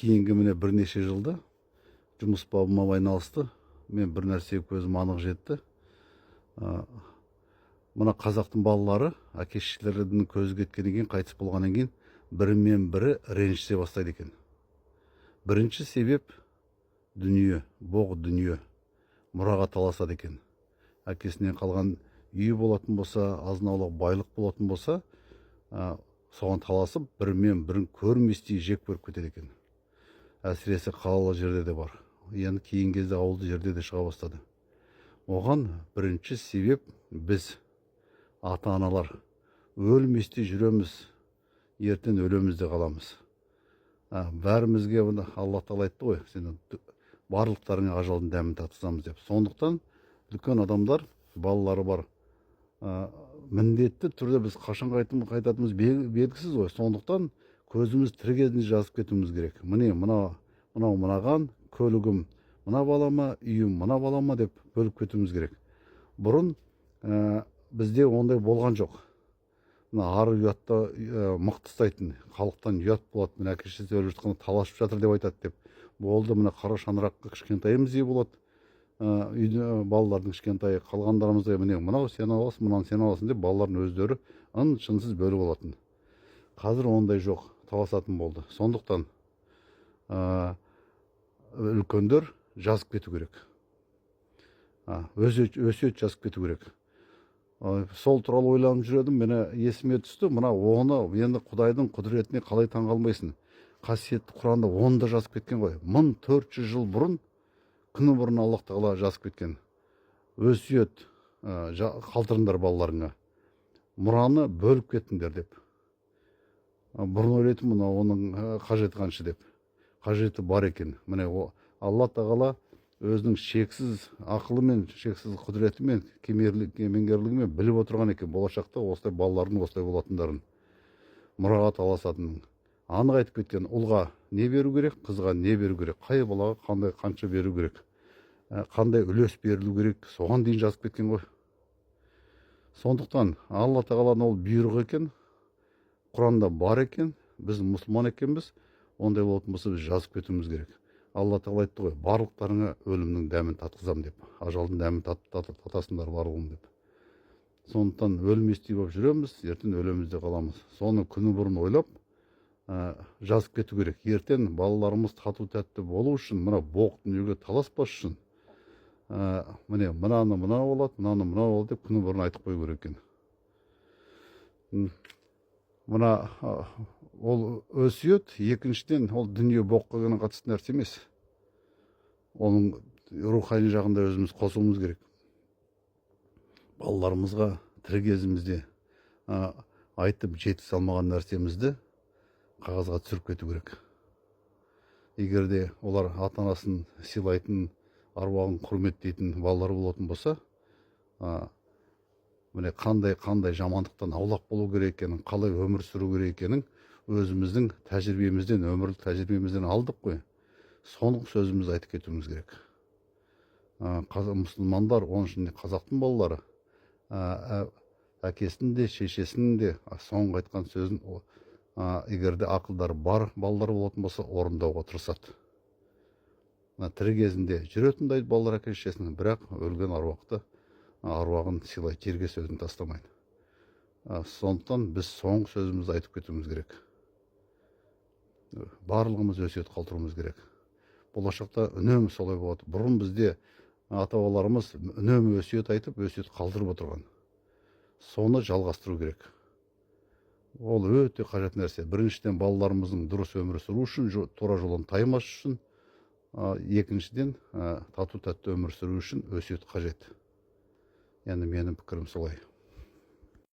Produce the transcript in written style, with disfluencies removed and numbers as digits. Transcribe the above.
кейінгі міне бірнеше жылда жұмыс бабыма айналысты. Мен бір нәрсе көзім анық жетті. Мына қазақтың балалары әке-шешелерінің көзі кеткеннен кейін, қайтыс болғаннан кейін бірімен бірі ренжісе бастайды екен. Бірінші себеп дүние, боқ дүние, мұраға таласады екен. Әкесінен қалған үйі болатын болса, азын-аулақ байлық болатын болса, соған таласып, бірімен бірін көрместей жек көріп кетеді екен. Әсіресе қалалы жерде де бар. Енді кейін кезде ауылды жерде де шыға бастады. Оған бірінші себеп біз, ата-аналар, өлместе жүреміз, ертең өлеміз де қаламыз. Бәрімізге Алла Тағала айтты ғой, сен барлықтарыңа ажалдың дәмін татқызамыз деп. Сондықтан үлкен адамдар, балалары бар, міндетті түрде біз қашан қайтатынымыз белгісіз ғой. Сондықтан көзіміз тірі кезінде жазып кетуіміз керек. Міне мынаған көлігім мына балама, үйім мына балама деп бөліп кетуіміз керек. Бұрын бізде ондай болған жоқ. Ары ұятта мықты ұстайтын, халықтан ұят болады. Міне әке-шешесі өліп жатқанда таласып жатыр деп айтады деп. Болды, міне қара шаңыраққа кішкентайымыз ие болады. Үйде балалардың кішкентайы, қалғандарымызда мынау сен аласың, мынаны сен аласың деп балалардың өздері ын-шынсыз бөліп алатын. Қазір ондай жоқ, таласатын болды. Сондықтан үлкендер жазып кету керек. Өсиет жазып кету керек. Сол туралы ойланып жүредім, мені есіме түсті. Мына оны енді Құдайдың құдіретіне қалай таңғалмайсың? Қасиетті Құранда оны да жазып кеткен ғой. 1400 жыл бұрын, күні бұрын Аллах Тағала жазып кеткен. Өсиет қалдырыңдар балаларыңа. Мұраны бөліп кеттіңдер деп. Бұрын ойлайтын оның қажеті қанша деп. Қажеті бар екен. Міне Алла Тағала өзінің шексіз ақылымен, шексіз құдіретімен, кемеңгерлігімен біліп отырған екен. Болашақта осылай балалардың осылай болатындарын, мұраға таласатынын анық айтып кеткен. Ұлға не беру керек, қызға не беру керек, қай балаға қанша беру керек, қандай үлес берілу керек, соған дейін жазып кеткен ғой. Сондықтан Алла Тағаланың ол бұйрық екен, Құранда бар екен, біз мұсылман екенбіз, ондай болатын болса біз жазып кетуіміз керек. Алла Тағала айтты ғой, барлықтарыңа өлімнің дәмін татқызам деп, ажалдың дәмін татасыңдар барлығың деп. Сондықтан өлместей болып жүреміз, ертең өлемізде қаламыз. Соны күні бұрын ойлап, жазып кету керек. Ертең балаларымыз тату тәтті болу үшін, мына боқ дүниеге таласпас үшін, міне мынаны мына болады, мынаны мына болады деп күні бұрын айтып қою керек екен. Мына ол өсиет, екіншіден ол дүние боққа ғана қатысты нәрсе емес. Оның рухани жағында өзіміз қосуымыз керек. Балаларымызға тірі кезімізде айтып жеткізе алмаған нәрсемізді қағазға түсіріп кету керек. Егер де олар ата-анасын сыйлайтын, аруағын құрметтейтін балалар болатын болса, міне қандай жамандықтан аулақ болу керек екенін, қалай өмір сүру керек екенін өзіміздің тәжірибемізден, өмірлік тәжірибемізден алдық қой. Соның сөзімізді айтып кетуіміз керек. Мұсылмандар, оның ішінде қазақтың балалары, әкесінің де, шешесінің де соңғы айтқан сөзін, егер де ақылдары бар балалар болатын болса, орындауға тырысады. Тірі кезінде жүретіндей балалар әке-шешесінің, бірақ өлген аруағын сыйлай, жерге сөзін тастамайды. Сондықтан біз соңғы сөзімізді айтып кетуіміз керек. Барлығымыз өсиет қалдыруымыз керек. Болашақта үнемі солай болады. Бұрын бізде ата-бабаларымыз үнемі өсиет айтып, өсиет қалдырып отырған. Соны жалғастыру керек. Ол өте қажет нәрсе. Біріншіден балаларымыздың дұрыс өмір сүру үшін, тура жолын таймас үшін, екіншіден тату тәтті өмір сүру үшін өсиет қажет. Yani benim fikrim солай.